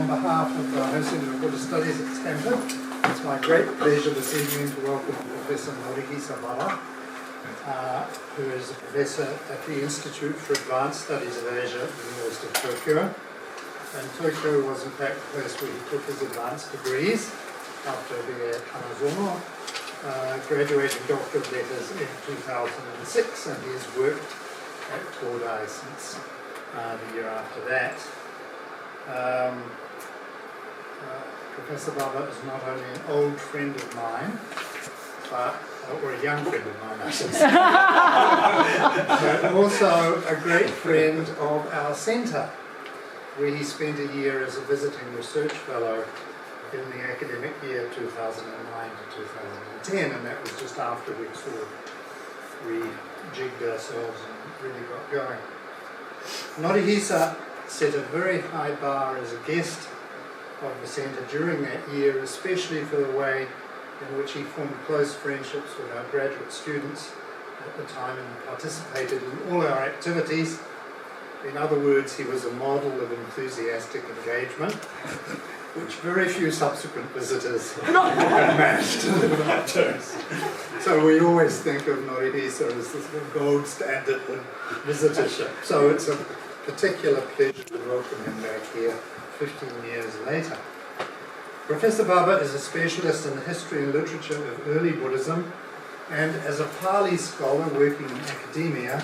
behalf of the Institute of Buddhist Studies at Stanford, it's my great pleasure this evening to welcome Professor Norihisa, who is a professor at the Institute for Advanced Studies of Asia at the University of Tokyo. And Tokyo was in fact the place where he took his advanced degrees after being at Hanazono, graduating doctorate letters in 2006, and he has worked at Kōgen since the year after that. Professor Baba is not only an old friend of mine, or a young friend of mine, I should say, but also a great friend of our centre, where he spent a year as a visiting research fellow in the academic year 2009 to 2010, and that was just after we sort of rejigged ourselves and really got going. Norihisa set a very high bar as a guest of the centre during that year, especially for the way in which he formed close friendships with our graduate students at the time and participated in all our activities. In other words, he was a model of enthusiastic engagement, which very few subsequent visitors have managed to live up to. So we always think of Norihisa as the sort of gold standard of visitorship. So it's a particular pleasure to welcome him back here 15 years later. Professor Baba is a specialist in the history and literature of early Buddhism, and as a Pali scholar working in academia,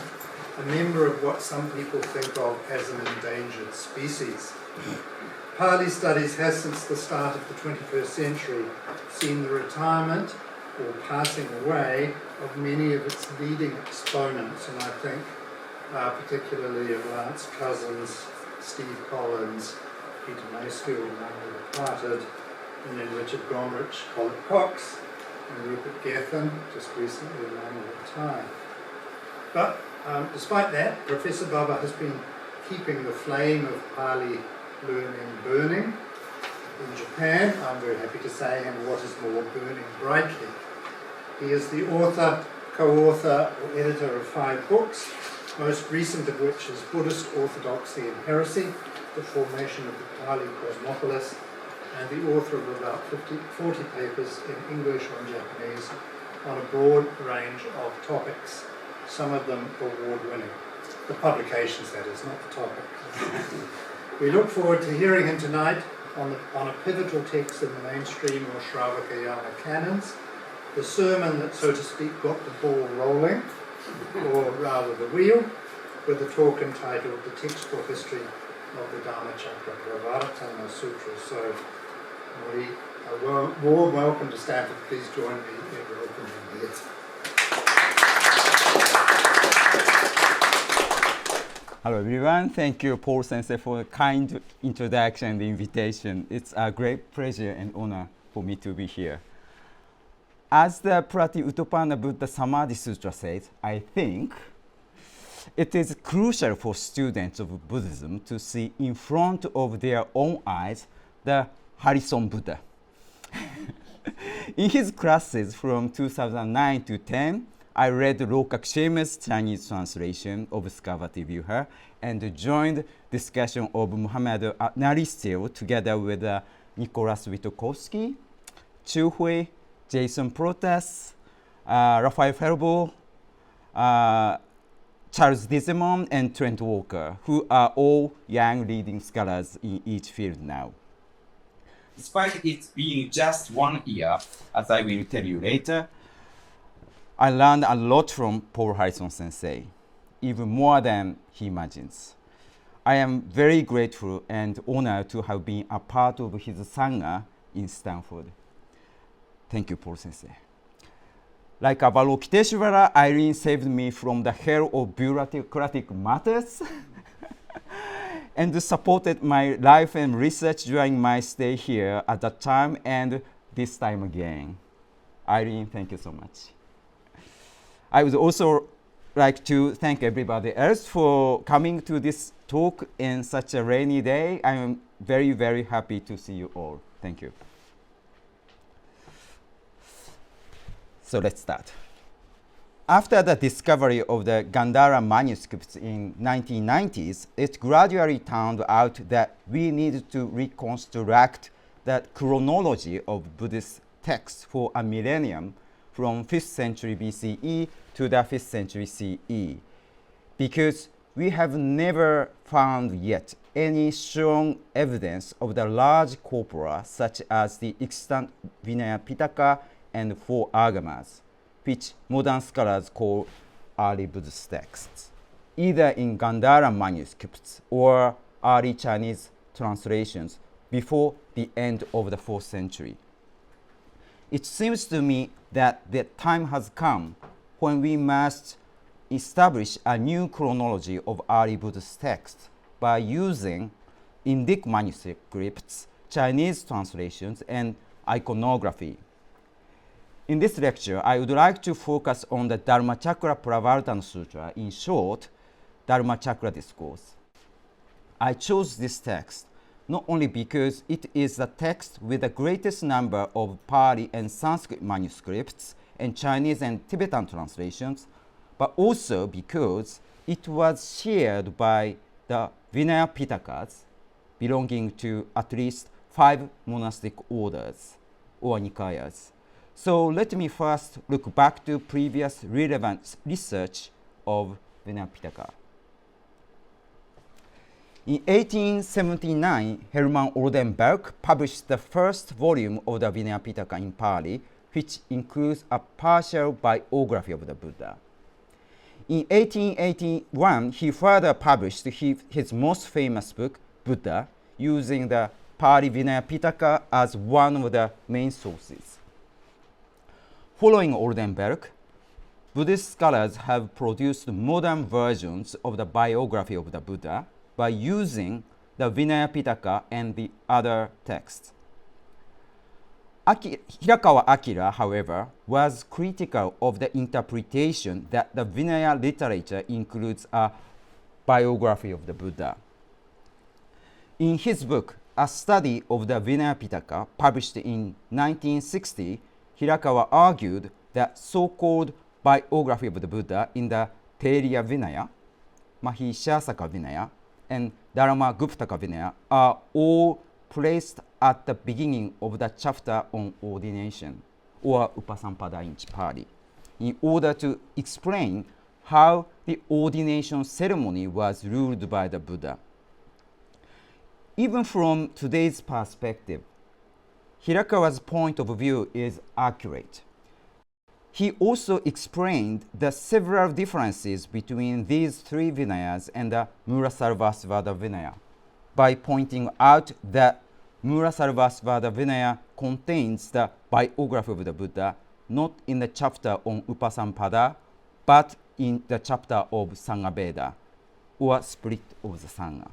a member of what some people think of as an endangered species. Pali studies has, since the start of the 21st century, seen the retirement or passing away of many of its leading exponents, and I think particularly of Lance Cousins, Steve Collins, Peter Masefield, Dharmatrāta, and then Richard Gomrich, Colin Cox, and Rupert Gethin, just recently retired. But despite that, Professor Baba has been keeping the flame of Pali learning burning in Japan, I'm very happy to say, and what is more, burning brightly. He is the author, co-author, or editor of 5 books, most recent of which is Buddhist Orthodoxy and Heresy, the Formation of the Pali Cosmopolis, and the author of about 40 papers in English or Japanese on a broad range of topics, some of them award-winning. The publications, that is, not the topics. We look forward to hearing him tonight on a pivotal text in the mainstream or Shravakayana canons, the sermon that, so to speak, got the ball rolling, or rather the wheel, with a talk entitled The Textual History of the Dharmacakrapravartana-sūtra. So, Mori, a warm welcome to Stanford. Please join me in welcoming him here. Hello everyone, thank you Paul Sensei for the kind introduction and invitation. It's a great pleasure and honor for me to be here. As the Prati-Uttapana Buddha Samadhi Sutra says, I think it is crucial for students of Buddhism to see in front of their own eyes the Harrison Buddha. In his classes from 2009 to 10, I read Lokak Sheme's Chinese translation of Skavati Vyuha and joined discussion of Muhammad Naristil together with Nicholas Witkowski, Chu Hui, Jason Protas, Raphael Felbo, Charles Disemon, and Trent Walker, who are all young leading scholars in each field now. Despite it being just 1 year, as I will tell you later, I learned a lot from Paul Harrison Sensei, even more than he imagines. I am very grateful and honored to have been a part of his Sangha in Stanford. Thank you, Paul Sensei. Like Avalokiteshvara, Irene saved me from the hell of bureaucratic matters and supported my life and research during my stay here at that time and this time again. Irene, thank you so much. I would also like to thank everybody else for coming to this talk in such a rainy day. I am very, very happy to see you all. Thank you. So let's start. After the discovery of the Gandhara manuscripts in 1990s, it gradually turned out that we needed to reconstruct the chronology of Buddhist texts for a millennium from 5th century BCE to the 5th century CE, because we have never found yet any strong evidence of the large corpora such as the extant Vinaya Pitaka and 4 agamas, which modern scholars call early Buddhist texts, either in Gandhara manuscripts or early Chinese translations before the end of the 4th century. It seems to me that the time has come when we must establish a new chronology of early Buddhist texts by using Indic manuscripts, Chinese translations, and iconography. In this lecture, I would like to focus on the Dharmacakrapravartana-sūtra, in short, Dharmacakra discourse. I chose this text not only because it is the text with the greatest number of Pali and Sanskrit manuscripts and Chinese and Tibetan translations, but also because it was shared by the Vinaya Pitakas belonging to at least 5 monastic orders or Nikayas. So let me first look back to previous relevant research of Vinaya Pitaka. In 1879, Hermann Oldenberg published the first volume of the Vinaya Pitaka in Pali, which includes a partial biography of the Buddha. In 1881, he further published his most famous book, Buddha, using the Pali Vinaya Pitaka as one of the main sources. Following Oldenberg, Buddhist scholars have produced modern versions of the biography of the Buddha by using the Vinaya Pitaka and the other texts. Hirakawa Akira, however, was critical of the interpretation that the Vinaya literature includes a biography of the Buddha. In his book, A Study of the Vinaya Pitaka, published in 1960, Hirakawa argued that so-called biography of the Buddha in the Theriya Vinaya, Mahīśāsaka Vinaya, and Dharmaguptaka Vinaya are all placed at the beginning of the chapter on ordination, or Upasampada in Pali, in order to explain how the ordination ceremony was ruled by the Buddha. Even from today's perspective, Hirakawa's point of view is accurate. He also explained the several differences between these 3 Vinayas and the Mūlasarvāstivāda Vinaya by pointing out that Mūlasarvāstivāda Vinaya contains the biography of the Buddha not in the chapter on Upasampada, but in the chapter of Sangha Veda, or split of the Sangha.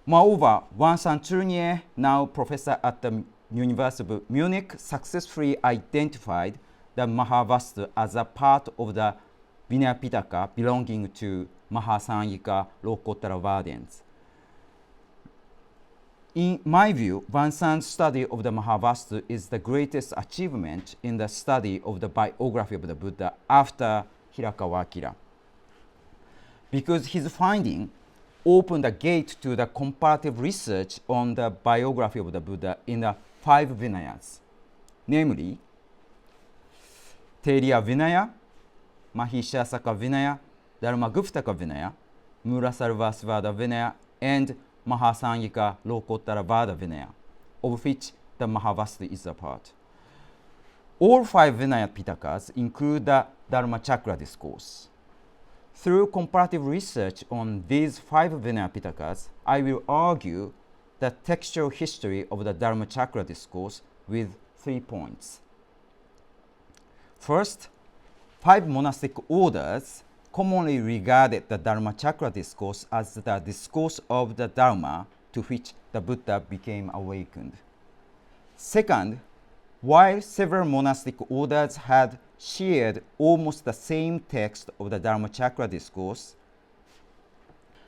Moreover, Vincent Tournier, now professor at the University of Munich, successfully identified the Mahāvastu as a part of the Vinaya Pitaka belonging to Mahāsāngika Lokottaravādins. In my view, Vincent's study of the Mahāvastu is the greatest achievement in the study of the biography of the Buddha after Hirakawa Akira, because his finding opened the gate to the comparative research on the biography of the Buddha in the 5 Vinayas, namely Theriya Vinaya, Mahīśāsaka Vinaya, Dharmaguptaka Vinaya, Mūlasarvāstivāda Vinaya, and Mahāsāngika Lokottaravāda Vinaya, of which the Mahāvastu is a part. All 5 Vinaya Pitakas include the Dharmacakra discourse. Through comparative research on these 5 Vinaya Pitakas, I will argue the textual history of the Dharmacakra discourse with 3 points. First, 5 monastic orders commonly regarded the Dharmacakra discourse as the discourse of the Dharma to which the Buddha became awakened. Second, while several monastic orders had shared almost the same text of the Dharmacakra discourse,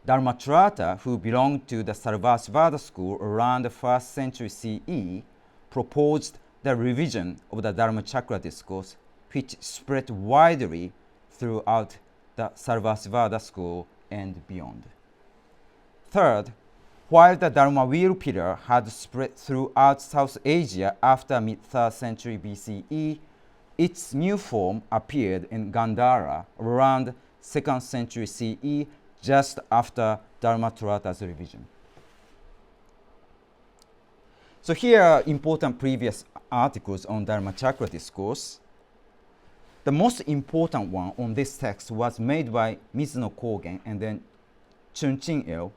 Dharmatrāta, who belonged to the Sarvāstivāda school around the 1st century CE, proposed the revision of the Dharmacakra discourse which spread widely throughout the Sarvāstivāda school and beyond. Third, while the Dharma wheel pillar had spread throughout South Asia after mid-3rd century BCE, its new form appeared in Gandhara around 2nd century CE, just after Dharmatrāta's revision. So here are important previous articles on Dharmachakra discourse. The most important one on this text was made by Mizuno Kōgen and then Chung Jin-il.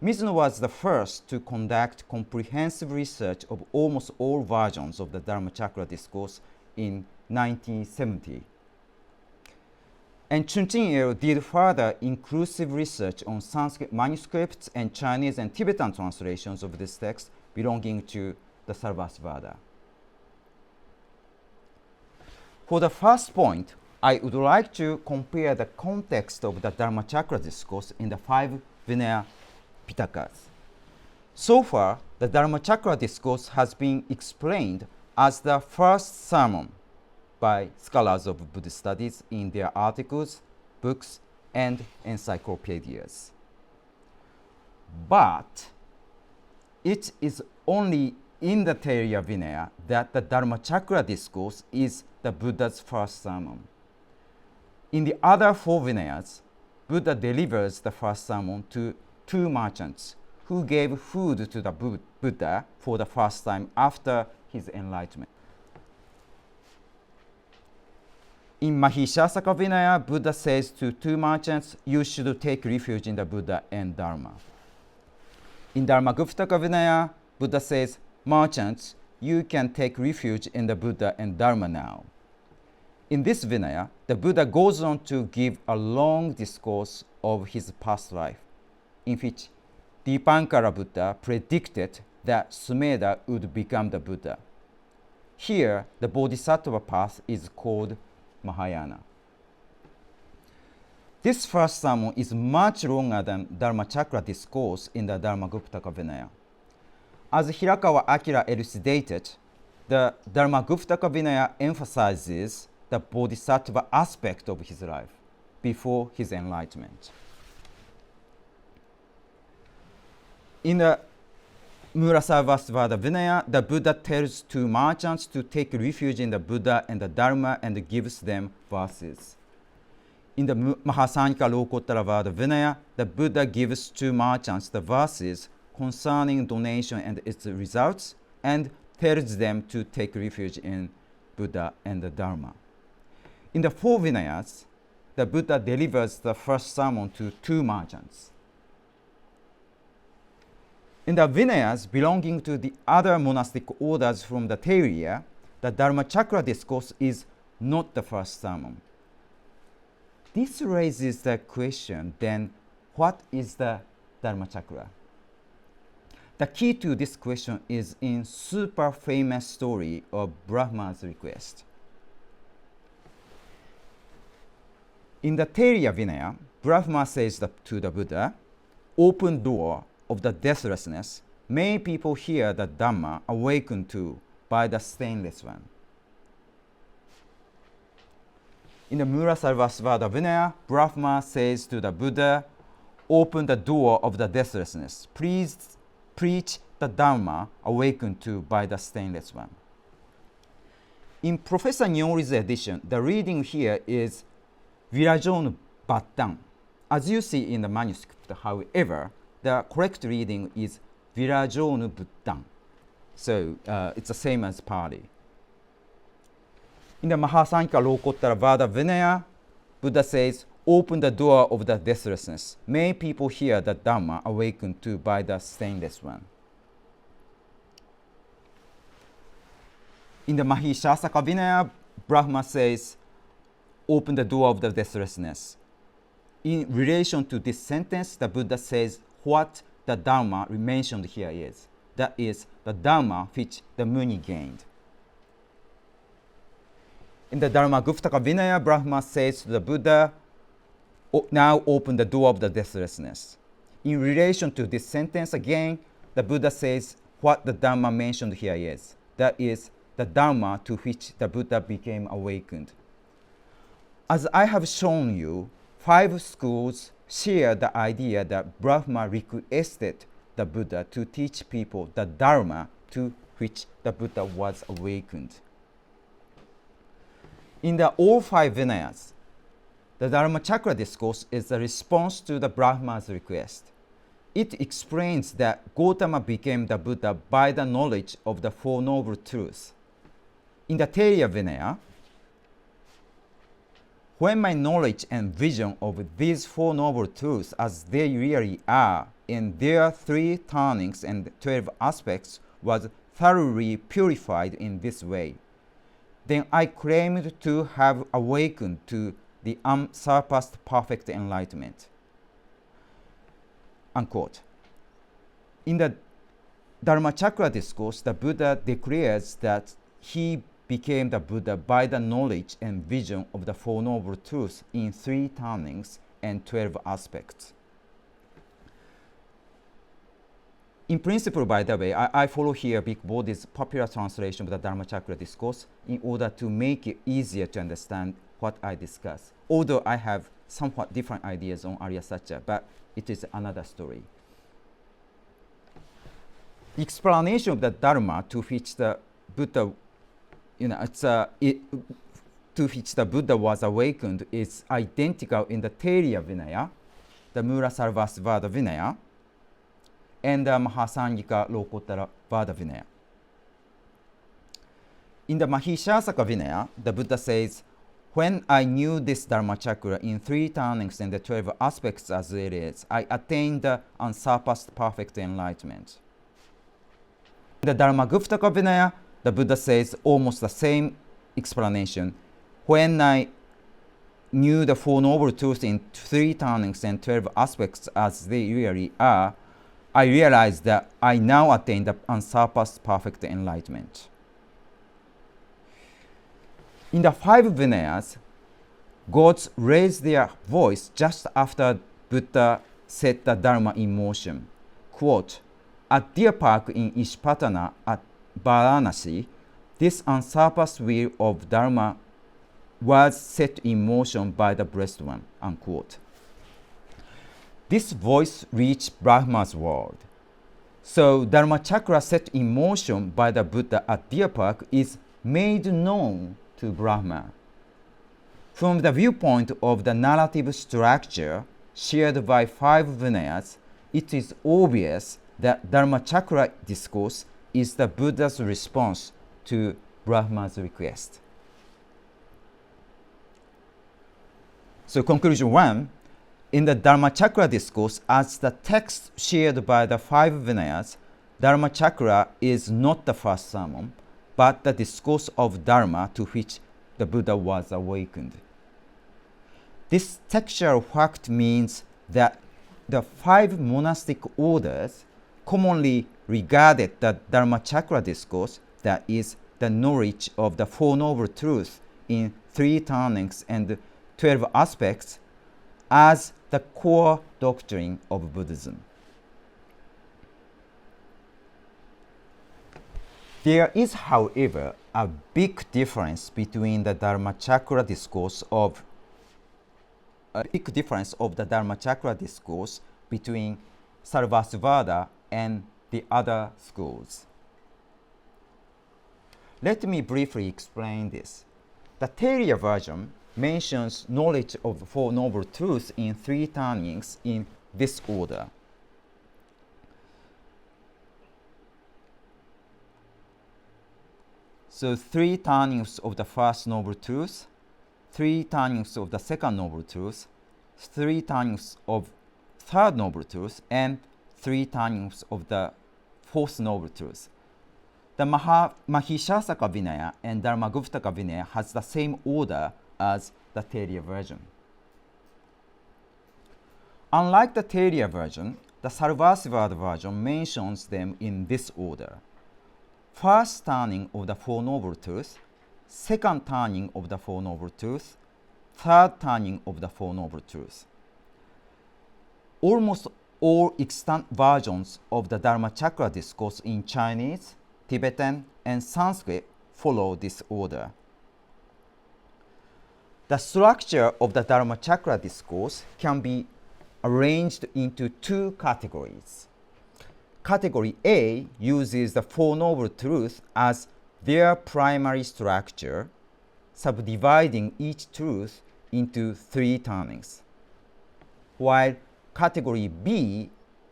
Mizuno was the first to conduct comprehensive research of almost all versions of the Dharmachakra discourse in 1970. And Chung Jin-il did further inclusive research on Sanskrit manuscripts and Chinese and Tibetan translations of this text belonging to the Sarvāstivāda. For the first point, I would like to compare the context of the Dharmachakra discourse in the 5 Vinaya Pitakas. So far, the Dharmachakra discourse has been explained as the first sermon by scholars of Buddhist studies in their articles, books, and encyclopedias. But it is only in the Theriya Vinaya that the Dharmachakra discourse is the Buddha's first sermon. In the other 4 Vinayas, Buddha delivers the first sermon to 2 merchants who gave food to the Buddha for the first time after his enlightenment. In Mahīśāsaka Vinaya, Buddha says to 2 merchants, you should take refuge in the Buddha and Dharma. In Dharmaguptaka Vinaya, Buddha says, merchants, you can take refuge in the Buddha and Dharma now. In this Vinaya, the Buddha goes on to give a long discourse of his past life, in which Dipankara Buddha predicted that Sumedha would become the Buddha. Here, the Bodhisattva path is called Mahāyāna. This first sermon is much longer than Dharmachakra discourse in the Dharmaguptaka Vinaya. As Hirakawa Akira elucidated, the Dharmaguptaka Vinaya emphasizes the Bodhisattva aspect of his life before his enlightenment. In the Mūlasarvāstivāda Vinaya, the Buddha tells 2 merchants to take refuge in the Buddha and the Dharma and gives them verses. In the Mahāsānika-Lokottaravāda Vinaya, the Buddha gives 2 merchants the verses concerning donation and its results and tells them to take refuge in Buddha and the Dharma. In the 4 Vinayas, the Buddha delivers the first sermon to 2 merchants. In the Vinayas belonging to the other monastic orders from the Theriya, the Dharmachakra discourse is not the first sermon. This raises the question, then, what is the Dharmachakra? The key to this question is in super famous story of Brahma's request. In the Theriya Vinaya, Brahma says to the Buddha, open door of the deathlessness, may people hear the Dhamma awakened to by the stainless one. In the Mūlasarvāstivāda Vinaya, Brahma says to the Buddha, open the door of the deathlessness. Please preach the Dhamma awakened to by the stainless one. In Professor Nyori's edition, the reading here is Virajonu Battan. As you see in the manuscript, however, the correct reading is Virajonu Buddhan. So it's the same as Pali. In the Mahāsānika-Lokottaravāda Vinaya, Buddha says, open the door of the deathlessness. May people hear the Dhamma awakened to by the stainless one. In the Mahīśāsaka Vinaya, Brahma says, open the door of the deathlessness. In relation to this sentence, the Buddha says what the Dharma mentioned here is. That is the Dharma which the Muni gained. In the Dharmaguptaka Vinaya, Brahma says to the Buddha, now open the door of the deathlessness. In relation to this sentence again, the Buddha says what the Dharma mentioned here is. That is the Dharma to which the Buddha became awakened. As I have shown you, 5 schools share the idea that Brahma requested the Buddha to teach people the Dharma to which the Buddha was awakened. In all 5 Vinayas, the Dharmacakra discourse is a response to the Brahma's request. It explains that Gautama became the Buddha by the knowledge of the Four Noble Truths. In the Theriya Vinaya, when my knowledge and vision of these Four Noble Truths as they really are in their 3 turnings and 12 aspects was thoroughly purified in this way, then I claimed to have awakened to the unsurpassed perfect enlightenment. Unquote. In the Dharmacakra discourse, the Buddha declares that he became the Buddha by the knowledge and vision of the Four Noble Truths in 3 turnings and 12 aspects. In principle, by the way, I follow here Big Bodhi's popular translation of the Dharmacakra discourse in order to make it easier to understand what I discuss, although I have somewhat different ideas on Arya Satya, but it is another story. The explanation of the Dharma to which the Buddha, to which the Buddha was awakened is identical in the Theriya Vinaya, the Mūlasarvāstivāda Vinaya, and the Mahāsāngika-Lokottara-vāda Vinaya. In the Mahīśāsaka Vinaya, the Buddha says, when I knew this Dharmacakra in 3 turnings and the 12 aspects as it is, I attained the unsurpassed perfect enlightenment. In the Dharmaguptaka Vinaya, the Buddha says almost the same explanation. When I knew the Four Noble Truths in 3 turnings and 12 aspects as they really are, I realized that I now attained the unsurpassed perfect enlightenment. In the 5 Vinayas, gods raised their voice just after Buddha set the Dharma in motion. Quote, at Deer Park in Ishpatana at Varanasi, this unsurpassed wheel of Dharma was set in motion by the Blessed One. Unquote. This voice reached Brahma's world. So Dharmacakra set in motion by the Buddha at Deer Park is made known to Brahma. From the viewpoint of the narrative structure shared by 5 Vinayas, it is obvious that Dharmacakra discourse is the Buddha's response to Brahma's request. So conclusion 1, in the Dharmacakra discourse, as the text shared by the 5 Vinayas, Dharmacakra is not the first sermon, but the discourse of Dharma to which the Buddha was awakened. This textual fact means that the 5 monastic orders commonly regarded the Dharmacakra discourse, that is, the knowledge of the Four Noble Truths in 3 turnings and 12 aspects, as the core doctrine of Buddhism. There is, however, a big difference between the Dharmacakra discourse of between Sarvāstivāda and the other schools. Let me briefly explain this. The Theriya version mentions knowledge of the Four Noble Truths in 3 turnings in this order. So 3 turnings of the first Noble Truth, 3 turnings of the second Noble Truth, 3 turnings of third Noble Truth, and 3 turnings of the fourth Noble Truth. The Mahīśāsaka Vinaya and Dharmaguptaka Vinaya has the same order as the Theriya version. Unlike the Theriya version, the Sarvāstivāda version mentions them in this order. First turning of the Four Noble Truths, second turning of the Four Noble Truths, third turning of the Four Noble Truths. Almost all extant versions of the Dharmacakra discourse in Chinese, Tibetan, and Sanskrit follow this order. The structure of the Dharmacakra discourse can be arranged into two categories. Category A uses the Four Noble Truths as their primary structure, subdividing each truth into three turnings, while Category B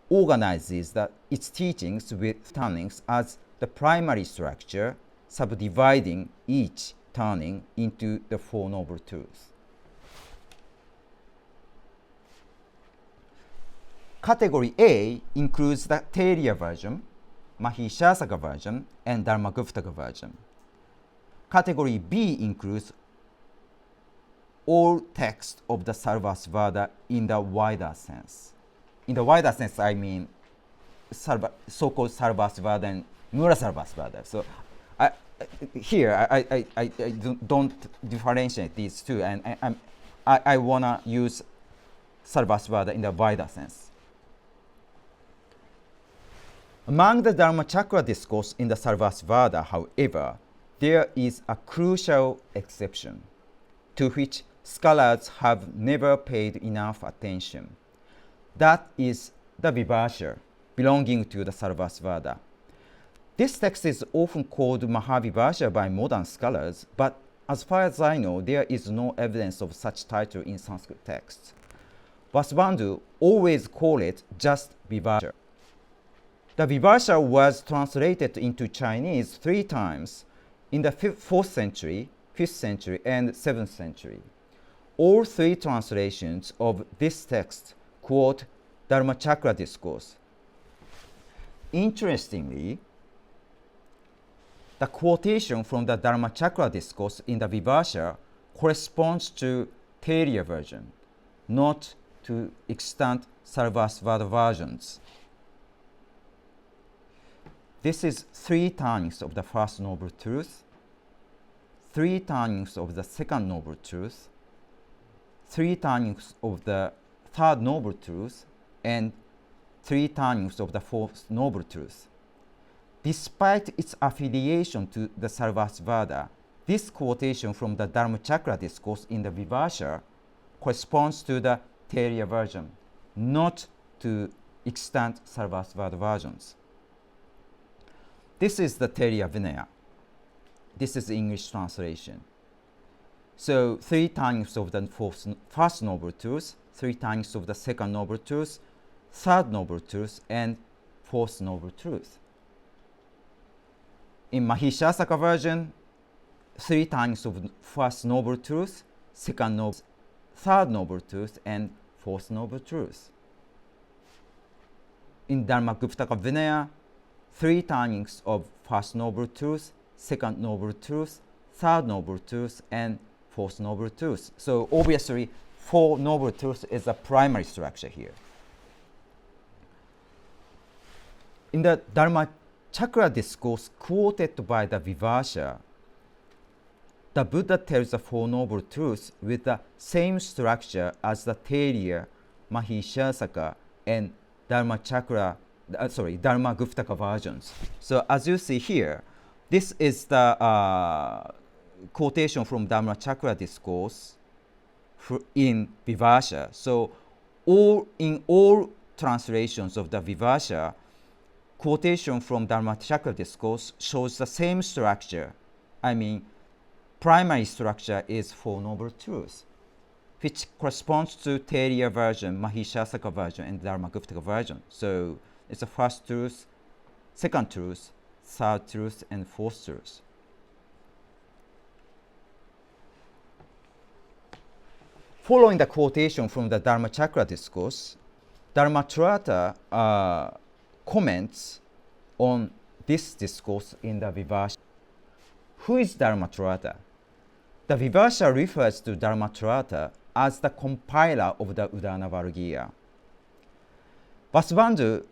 organizes its teachings with turnings as the primary structure, subdividing each turning into the Four Noble Truths. Category A includes the Theriya version, Mahīśāsaka version, and Dharmaguptaka version. Category B includes all texts of the Sarvāstivāda in the wider sense. In the wider sense, I mean so-called Sarvāstivāda and Mūlasarvāstivāda. So here I don't differentiate these two, and I want to use Sarvāstivāda in the wider sense. Among the Dharmacakra discourse in the Sarvāstivāda, however, there is a crucial exception to which scholars have never paid enough attention. That is the Vibhāsha belonging to the Sarvāstivāda. This text is often called Mahavibhāsha by modern scholars, but as far as I know, there is no evidence of such title in Sanskrit texts. Vasubandhu always call it just Vibhāsha. The Vibhāsha was translated into Chinese 3 times in the 4th century, 5th century, and 7th century. All 3 translations of this text quote Dharmacakra discourse. Interestingly, the quotation from the Dharmacakra discourse in the Vibhāsha corresponds to Theriya version, not to extant Sarvāstivāda versions. This is 3 turnings of the first noble truth, 3 turnings of the second noble truth, 3 turnings of the third noble truth, and 3 turnings of the fourth noble truth. Despite its affiliation to the Sarvāstivāda, this quotation from the Dharmacakra discourse in the Vibhāsha corresponds to the Theriya version, not to extant Sarvāstivāda versions. This is the Theriya Vinaya. This is the English translation. So 3 turnings of the first noble truth, 3 turnings of the second noble truth, third noble truth, and fourth noble truth. In Mahīśāsaka version, 3 turnings of first noble truth, second noble, third noble truth, and fourth noble truth. In Dharmaguptaka Vinaya, 3 turnings of first noble truth, second noble truth, third noble truth, and fourth noble truth. So obviously, 4 noble truths is the primary structure here. In the Dharmacakra discourse quoted by the Vibhāsha, the Buddha tells the 4 noble truths with the same structure as the Theriya, Mahīśāsaka, and Dharmaguptaka versions. So as you see here, this is the quotation from Dharmacakra discourse in Vibhāsha. So in all translations of the Vibhāsha, quotation from Dharmacakra discourse shows the same structure. I mean, primary structure is 4 noble truths, which corresponds to Theriya version, Mahīśāsaka version, and Dharmaguptaka version. So it's the first truth, second truth, third truth, and fourth truth. Following the quotation from the Dharmacakra discourse, Dharmatrāta comments on this discourse in the Vibhāsha. Who is Dharmatrāta? The Vibhāsha refers to Dharmatrāta as the compiler of the Udana Vargīya. Vasubandhu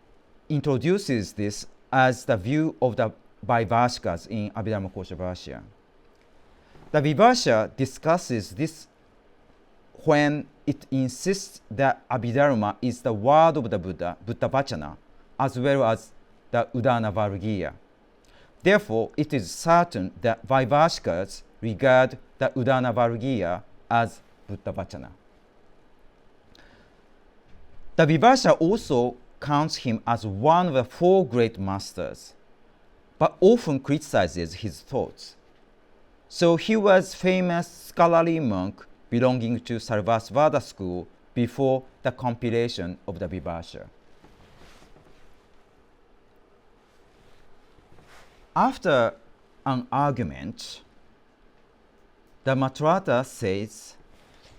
introduces this as the view of the Vaibhashikas in Abhidharmakosha Bhashya. The Vibhāsha discusses this when it insists that Abhidharma is the word of the Buddha, Buddha Vacana, as well as the Udana Vargīya. Therefore, it is certain that Vaibhashikas regard the Udana Vargīya as Buddhavacana. The Vivarsha also counts him as one of the four great masters, but often criticizes his thoughts. So he was famous scholarly monk belonging to Sarvāstivāda school before the compilation of the Vivarsha. After an argument, Dharmatrāta says,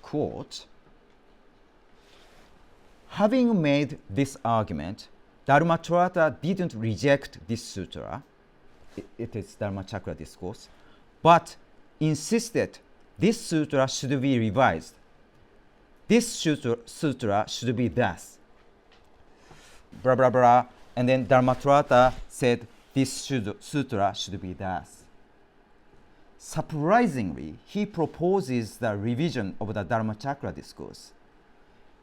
quote, "Having made this argument, Dharmatrāta didn't reject this sutra," it is Dharmacakra discourse, "but insisted this sutra should be revised. This sutra should be thus." Blah, blah, blah. And then Dharmatrāta said this sutra should be thus. Surprisingly, he proposes the revision of the Dharmacakra discourse.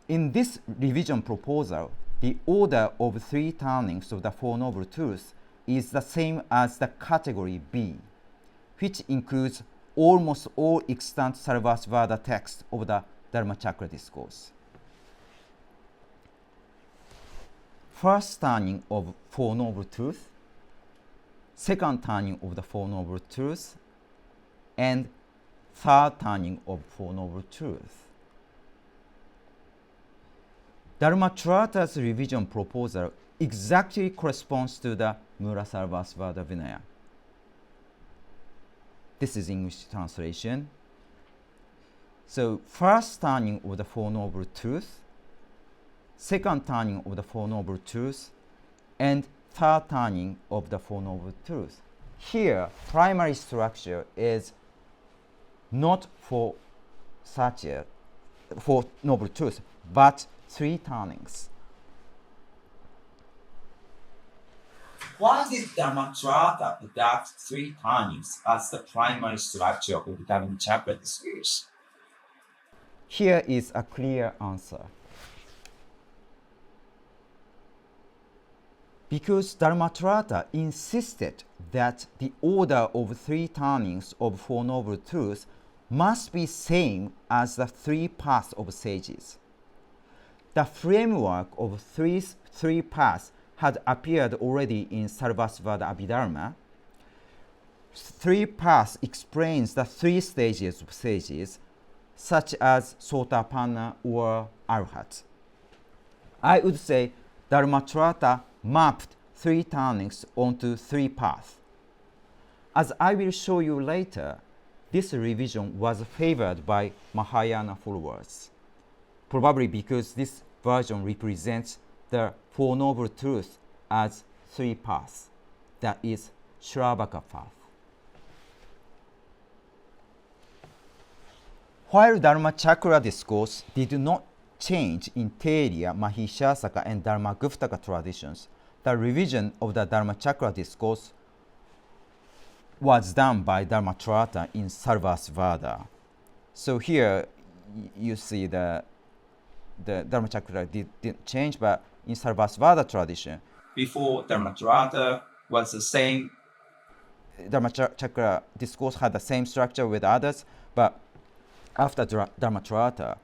In this revision proposal, the order of three turnings of the Four Noble Truths is the same as the category B, which includes almost all extant Sarvāstivāda texts of the Dharmacakra discourse. First turning of Four Noble Truths, second turning of the Four Noble Truths, and third turning of Four Noble Truths. Dharmatrāta's revision proposal exactly corresponds to the Mūlasarvāstivāda Vinaya. This is English translation. So first turning of the Four Noble Truths, second turning of the Four Noble Truths, and third turning of the Four Noble Truths. Here, primary structure is not for Satya, for Noble Truths, but three turnings. Why did Dharmatrāta adopt three turnings as the primary structure of the Dharmacakra discourse? Here is a clear answer. Because Dharmatrāta insisted that the order of three turnings of Four Noble Truths must be same as the three paths of sages. The framework of three paths had appeared already in Sarvāstivāda Abhidharma. Three paths explains the three stages of sages, such as Sotapanna or Arhat. I would say Dharmatrāta mapped three turnings onto three paths. As I will show you later, this revision was favored by Mahāyāna followers, probably because this version represents the Four Noble Truths as three paths, that is, Shravaka path. While Dharmacakra discourse did not change in Theriya, Mahīśāsaka, and Dharmaguptaka traditions, the revision of the Dharmacakra discourse was done by Dharmatrāta in Sarvāstivāda. So here you see the Dharmacakra didn't change, but in Sarvāstivāda tradition, Before Dharmatrāta was the same. Dharmacakra discourse had the same structure with others, but after Dharmatrāta,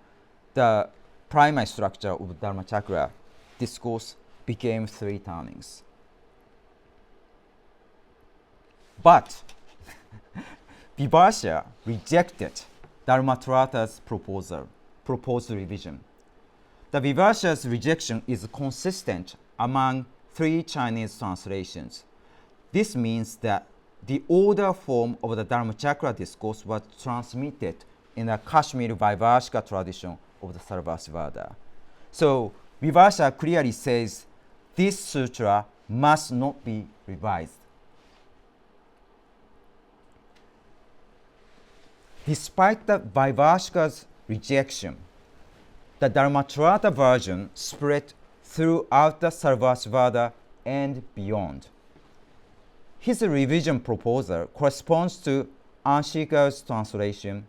the primary structure of Dharmacakra discourse became three turnings. But Vivarsha rejected Dharmatrāta's proposed revision. The Vivarsha's rejection is consistent among three Chinese translations. This means that the older form of the Dharmacakra discourse was transmitted in the Kashmir Vaibhashika tradition of the Sarvāstivāda. So Vivarsha clearly says this sutra must not be revised. Despite the Vaibhashika's rejection, the Dharmatrāta version spread throughout the Sarvāstivāda and beyond. His revision proposal corresponds to Anshika's translation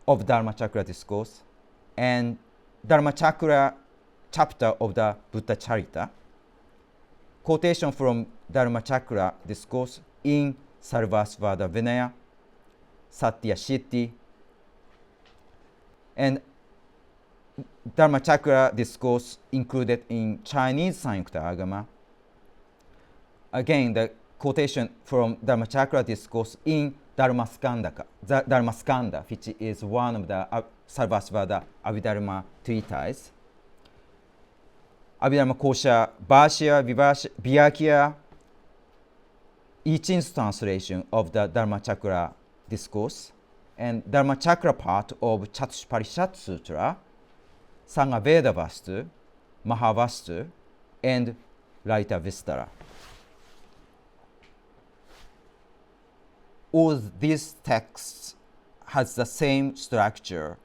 of Dharmacakra discourse and Dharmacakra chapter of the Buddhacarita, quotation from Dharmacakra discourse in Sarvāstivāda Vinaya, Satya Siddhi, and Dharmacakra discourse included in Chinese Samyukta Agama. Again, the quotation from Dharmacakra discourse in Dharmaskanda, which is one of the Sarvāstivāda Abhidharma treatises. Abhidharma Kosha Bhashya, Vyakya, Ichin's translation of the Dharmacakra discourse, and Dharmacakra part of Chatushparishat-sūtra, Samaveda-vastu, Mahāvastu, and Lalitavistara. All these texts has the same structure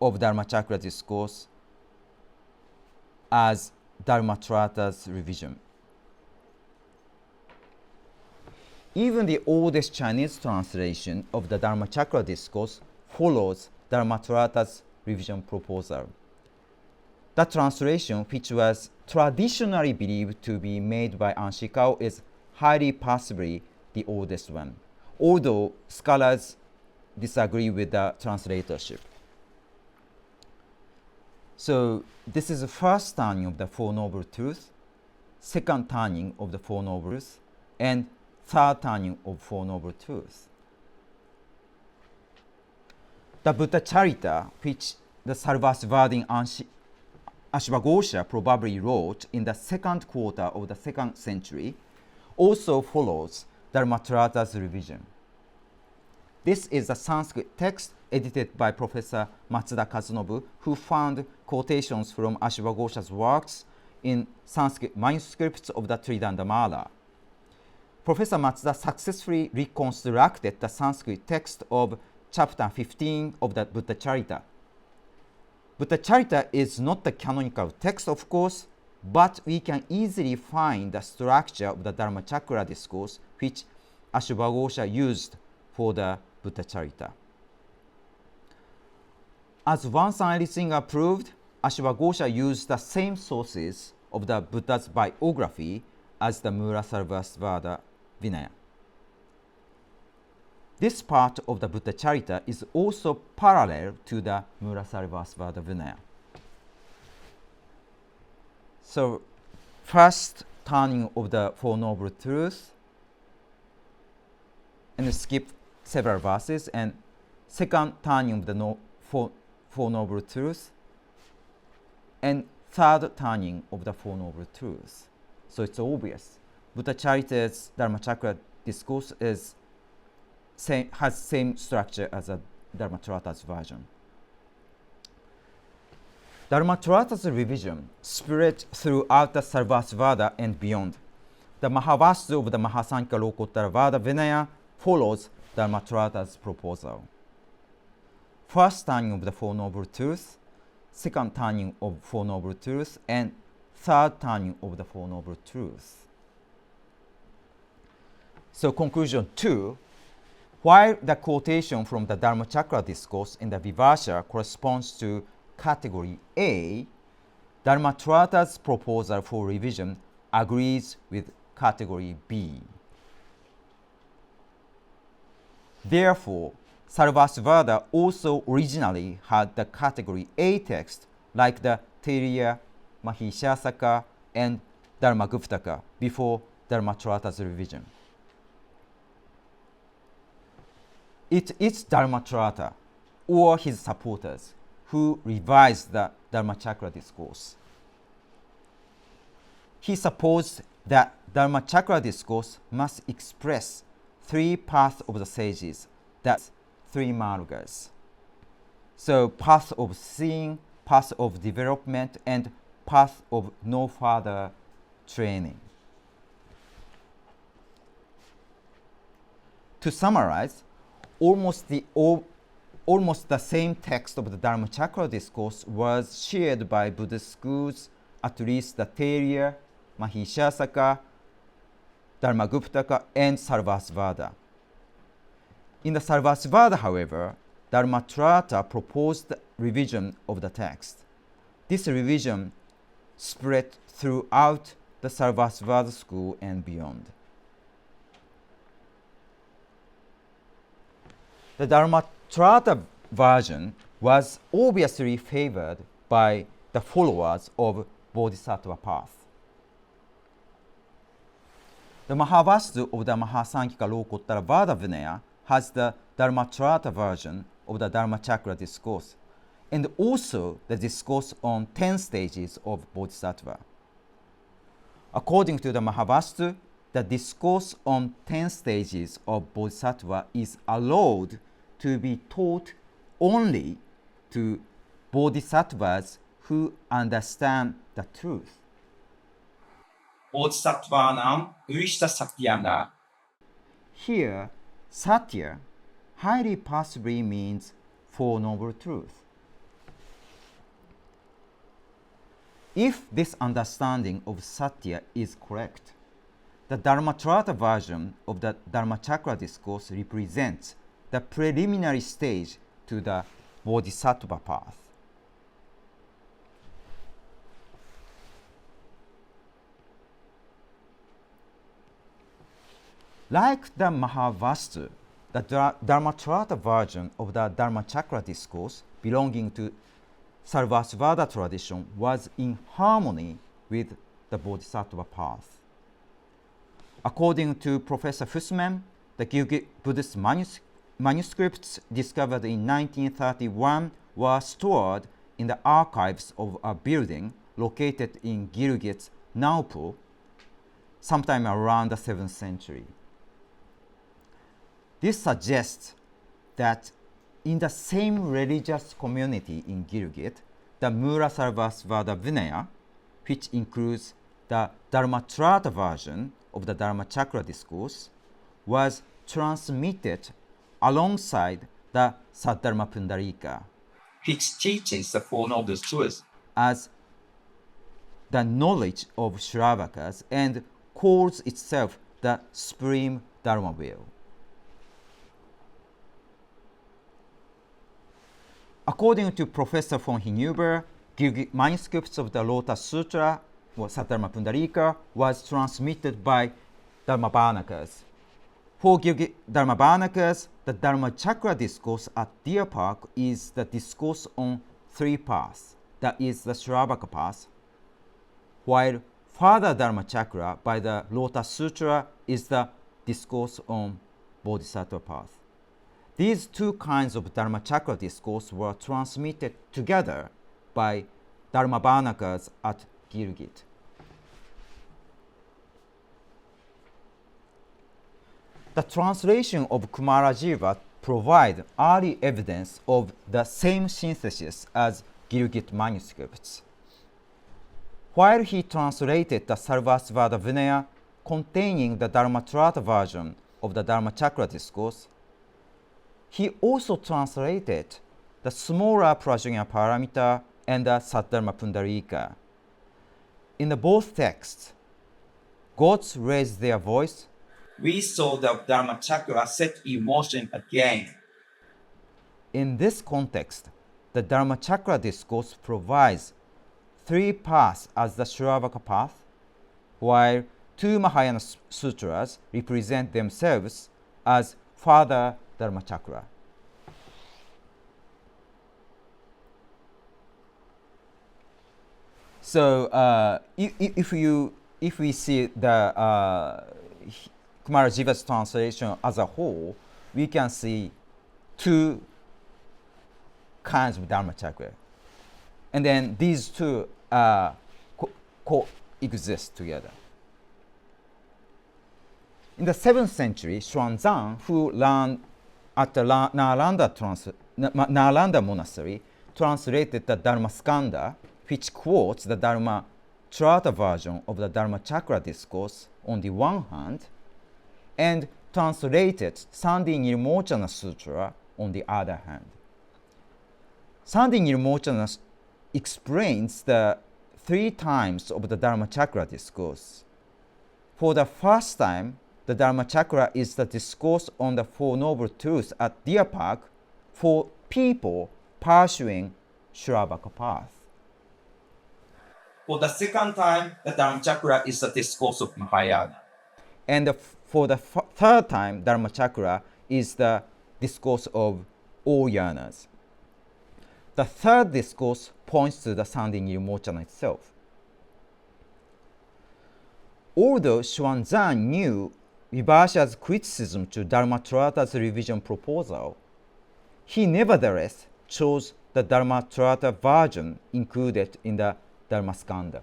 of Dharmacakra discourse as Dharmatrāta's revision. Even the oldest Chinese translation of the Dharmacakra discourse follows Dharmatrāta's revision proposal. The translation, which was traditionally believed to be made by Anshikao, is highly possibly the oldest one, although scholars disagree with the translatorship. So this is the first turning of the Four Noble Truths, second turning of the Four Noble Truths, and third turning of Four Noble Truths. The Buddhacarita, which the Sarvāstivādin Ashvaghosha probably wrote in the second quarter of the 2nd century, also follows Dharmatrāta's revision. This is a Sanskrit text edited by Professor Matsuda Kazunobu, who found quotations from Ashvaghosha's works in Sanskrit manuscripts of the Tridandamala. Professor Matsuda successfully reconstructed the Sanskrit text of chapter 15 of the Buddhacarita. Buddhacarita is not the canonical text, of course, but we can easily find the structure of the Dharmacakra discourse, which Ashvaghosha used for the Buddhacarita. As one scientist proved, Ashvaghosha used the same sources of the Buddha's biography as the Mūlasarvāstivāda Vinaya. This part of the Buddhacarita is also parallel to the Mūlasarvāstivāda Vinaya. So, first turning of the Four Noble Truths, and skip several verses, and second turning of the Four Noble Truths, and third turning of the Four Noble Truths. So it's obvious. Buddhacarita's Dharmacakra discourse has same structure as a Dharmatrāta's version. Dharmatrāta's revision spread throughout the Sarvāstivāda and beyond. The Mahāvastu of the Mahāsāṅkhya Lokottara Vinaya follows Dharmatrāta's proposal. First turning of the Four Noble Truths, second turning of Four Noble Truths, and third turning of the Four Noble Truths. So conclusion 2, while the quotation from the Dharmacakra discourse in the Vibhāsha corresponds to category A, Dharmatrāta's proposal for revision agrees with category B. Therefore, Sarvāstivāda also originally had the category A text like the Theriya, Mahīśāsaka, and Dharmaguptaka before Dharmatrāta's revision. It is Dharmatrāta or his supporters who revised the Dharmacakra discourse. He supposed that Dharmacakra discourse must express 3 paths of the sages, that's 3 margas. So path of seeing, path of development, and path of no further training. To summarize, almost the same text of the Dharmacakra discourse was shared by Buddhist schools, at least the Theriya, Mahīśāsaka, Dharmaguptaka, and Sarvāstivāda. In the Sarvāstivāda, however, Dharmatrāta proposed revision of the text. This revision spread throughout the Sarvāstivāda school and beyond. The Dharmatrāta version was obviously favored by the followers of Bodhisattva path. The Mahāvastu of the Mahīśāsaka Vinaya has the Dharmatrāta version of the Dharmachakra discourse, and also the discourse on 10 stages of Bodhisattva. According to the Mahāvastu, the discourse on 10 stages of Bodhisattva is allowed to be taught only to Bodhisattvas who understand the truth. Bodhisattvanam Urishta Satyana. Here, Satya highly possibly means Four Noble Truth. If this understanding of Satya is correct, the Dharmatrāta version of the Dharmachakra discourse represents the preliminary stage to the Bodhisattva path. Like the Mahāvastu, the Dharmatrāta version of the Dharmachakra discourse belonging to Sarvāstivāda tradition was in harmony with the Bodhisattva path. According to Professor Fussman, the Gilgit Buddhist manuscripts discovered in 1931 were stored in the archives of a building located in Gilgit's Naupur, sometime around the 7th century. This suggests that in the same religious community in Gilgit, the Mūlasarvāstivāda Vinaya, which includes the Dharmatrāta version of the Dharmachakra discourse, was transmitted alongside the Saddharma Pundarika, which teaches the Four Noble Truths as the knowledge of Shravakas and calls itself the Supreme Dharma Will. According to Professor von Hinüber, Gilgit manuscripts of the Lotus Sutra, or Saddharma Pundarika, was transmitted by Dharmabhanakas. For Gilgit Dharmabhanakas, the Dharmachakra discourse at Deer Park is the discourse on 3 paths, that is the Shravaka path, while further Dharmachakra by the Lotus Sutra is the discourse on Bodhisattva path. These 2 kinds of Dharmachakra discourse were transmitted together by Dharmabhanakas at Gilgit. The translation of Kumarajiva provide early evidence of the same synthesis as Gilgit manuscripts. While he translated the Sarvāstivāda Vinaya containing the Dharmatrāta version of the Dharmachakra discourse, he also translated the smaller Prajna Paramita and the Saddharma Pundarika. In the both texts, gods raised their voice. We saw the Dharmachakra set in motion again. In this context, the Dharmachakra discourse provides 3 paths as the Shravaka path, while 2 Mahāyāna sutras represent themselves as further Dharmachakra. So if we see the Kumarajiva's translation as a whole, we can see 2 kinds of Dharmachakra. And then these 2 coexist together. In the 7th century, Xuanzang, who learned at the Nalanda monastery, translated the Dharmaskanda, which quotes the Dharmatrāta version of the Dharmachakra discourse on the one hand, and translated Sandhi-Nirmochana-sūtra on the other hand. Sandhi-Nirmochana explains the 3 times of the Dharmachakra discourse. For the first time, the Dharmachakra is the discourse on the Four Noble Truths at Deer Park for people pursuing Shravaka path. For the second time, the Dharmachakra is the discourse of Mahāyāna. And for the third time, Dharmachakra is the discourse of all yanas. The third discourse points to the Sanding Mochana itself. Although Xuanzang knew Vibhasha's criticism to Dharmatrāta's revision proposal, he nevertheless chose the Dharmatrāta version included in the Dharmaskanda.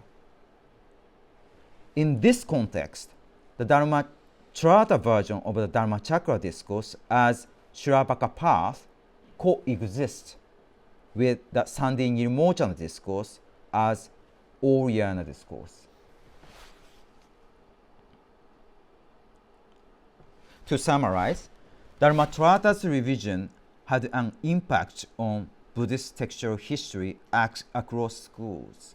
In this context, the Dharmatrāta version of the Dharmacakra discourse as Shravaka path coexists with the Sanding Mochana discourse as All-Yana discourse. To summarize, Dharmatrāta's revision had an impact on Buddhist textual history across schools.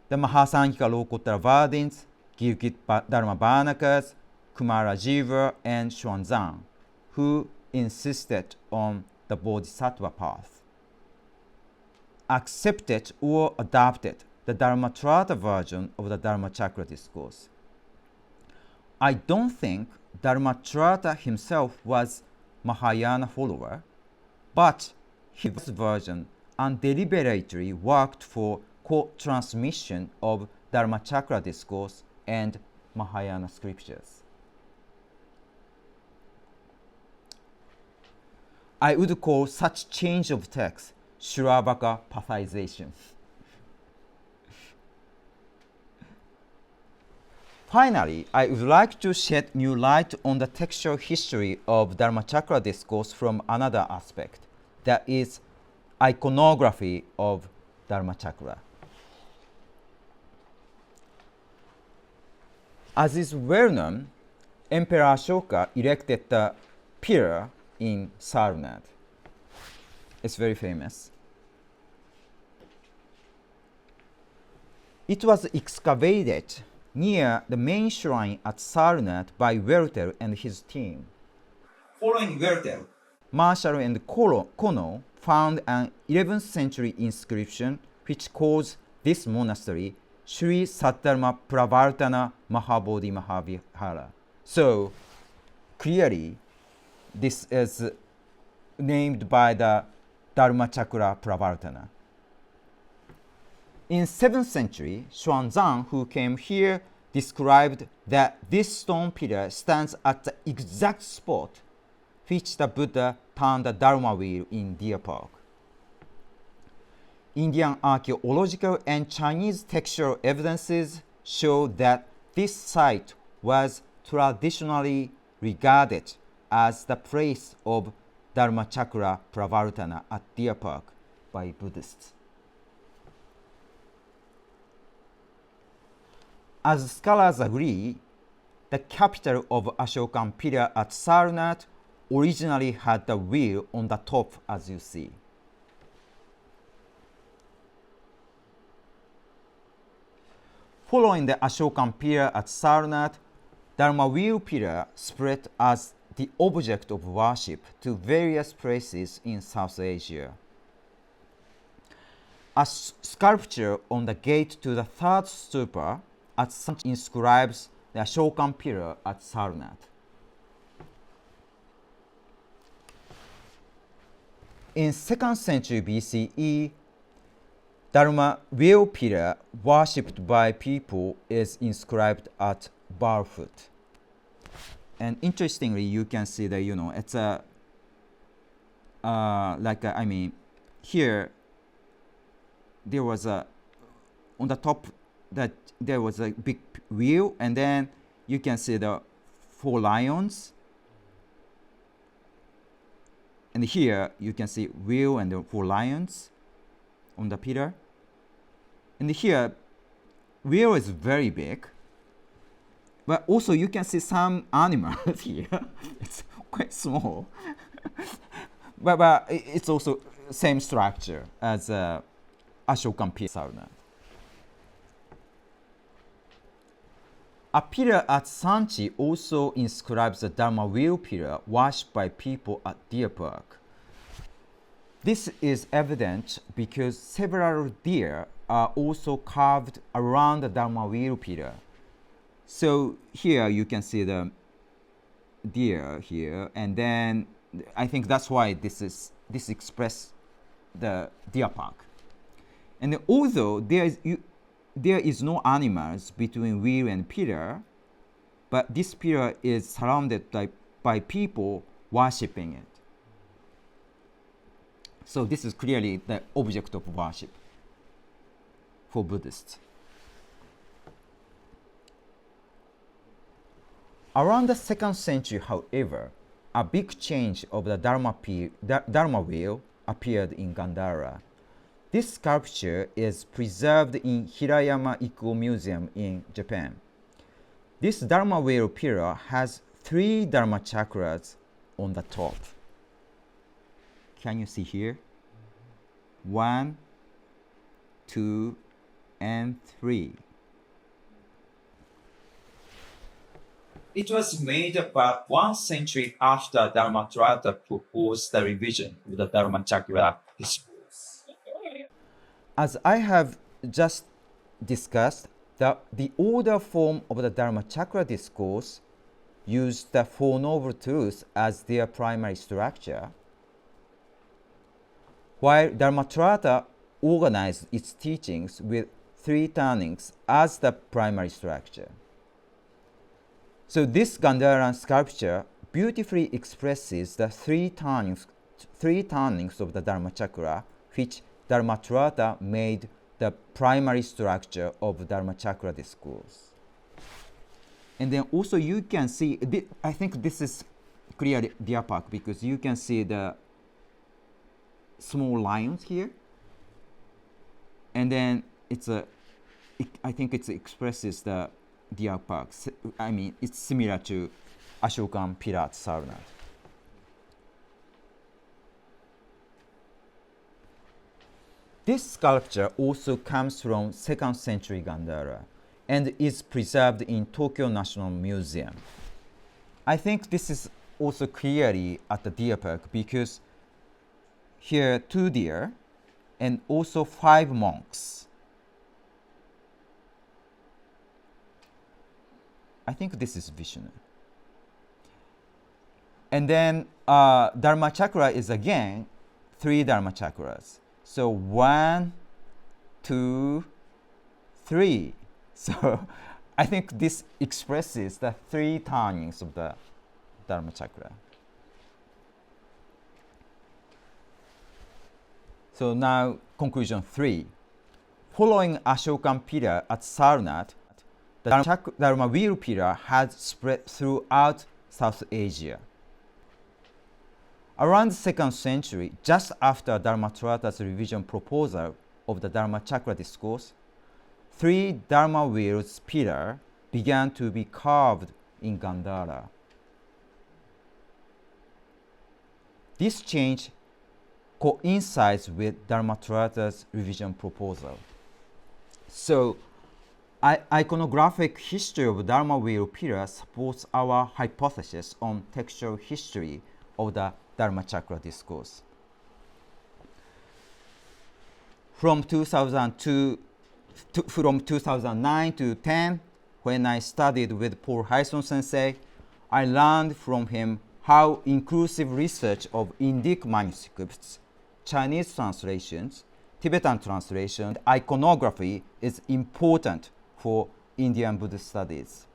The Mahāsāṅkhika Lokottaravādins, Gilgit Dharmabhānakas, Kumarajiva, and Xuanzang, who insisted on the Bodhisattva path, accepted or adopted the Dharmatrāta version of the Dharmacakra discourse. I don't think Dharmatrāta himself was Mahāyāna follower, but his version undeliberately worked for co-transmission of Dharmacakra discourse and Mahāyāna scriptures. I would call such change of text Shravaka pathization. Finally, I would like to shed new light on the textual history of Dharmacakra discourse from another aspect, that is, iconography of Dharmacakra. As is well known, Emperor Ashoka erected the pillar in Sarnath. It's very famous. It was excavated near the main shrine at Sarnath by Wertel and his team. Following Wertel, Marshall and Kono found an 11th century inscription which calls this monastery Sri Saddharma-pravartana-mahabodhi-mahavihara. So clearly, this is named by the Dharmacakrapravartana. In 7th century, Xuanzang, who came here, described that this stone pillar stands at the exact spot which the Buddha turned the Dharma wheel in Deer Park. Indian archaeological and Chinese textual evidences show that this site was traditionally regarded as the place of Dharmacakrapravartana at Deer Park by Buddhists. As scholars agree, the capital of Ashokan pillar at Sarnath originally had the wheel on the top, as you see. Following the Ashokan pillar at Sarnath, Dharma wheel pillar spread as the object of worship to various places in South Asia. A sculpture on the gate to the third stupa at Sarnath inscribes the Ashokan pillar at Sarnath. In 2nd century BCE, Dharma wheel pillar worshipped by people is inscribed at Barfoot. And interestingly, you can see that, it's a, here, there was a, on the top, that there was a big wheel, and then you can see the 4 lions. And here you can see wheel and the 4 lions on the pillar. And here, wheel is very big, but also you can see some animals here. It's quite small, but it's also same structure as Ashokan pillar. A pillar at Sanchi also inscribes the Dharma wheel pillar worshipped by people at Deer Park. This is evident because several deer are also carved around the Dharma wheel pillar. So here you can see the deer here, and then I think that's why this express the deer park. And although there is no animals between wheel and pillar, but this pillar is surrounded by people worshipping it. So this is clearly the object of worship for Buddhists. Around the 2nd century, however, a big change of the Dharma wheel appeared in Gandhara. This sculpture is preserved in Hirayama Ikuo Museum in Japan. This Dharma wheel pillar has 3 Dharma chakras on the top. Can you see here? 1, 2, and 3. It was made about 1 century after Dharmatrāta proposed the revision of the Dharmacakra discourse. As I have just discussed, the older form of the Dharmacakra discourse used the Four Noble Truths as their primary structure, while Dharmatrāta organized its teachings with 3 turnings as the primary structure. So this Gandharan sculpture beautifully expresses the 3 turnings of the Dharmachakra, which Dharmatrāta made the primary structure of Dharmachakra discourse. And then also you can see, I think this is clearly deer park because you can see the small lions here. And then I think it expresses the deer park. I mean, it's similar to Ashokan pillar at Sarnath. This sculpture also comes from 2nd century Gandhara and is preserved in Tokyo National Museum. I think this is also clearly at the deer park because here 2 deer and also 5 monks. I think this is Vishnu. And then Dharma chakra is again 3 Dharma chakras. So 1, 2, 3. So I think this expresses the 3 turnings of the Dharma chakra. So now conclusion 3. Following Ashokan pillar at Sarnath, the Dharma wheel pillar has spread throughout South Asia. Around the 2nd century, just after Dharmatrāta's revision proposal of the Dharmachakra discourse, 3 Dharma wheels pillar began to be carved in Gandhara. This change coincides with Dharmatrāta's revision proposal. So, iconographic history of Dharma wheel pillar supports our hypothesis on textual history of the Dharmachakra discourse. From 2009 to 10, when I studied with Paul Hyson sensei, I learned from him how inclusive research of Indic manuscripts, Chinese translations, Tibetan translation, and iconography is important for Indian Buddhist studies.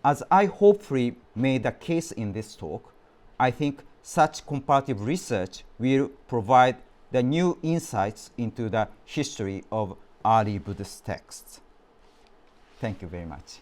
As I hopefully made the case in this talk, I think such comparative research will provide the new insights into the history of early Buddhist texts. Thank you very much.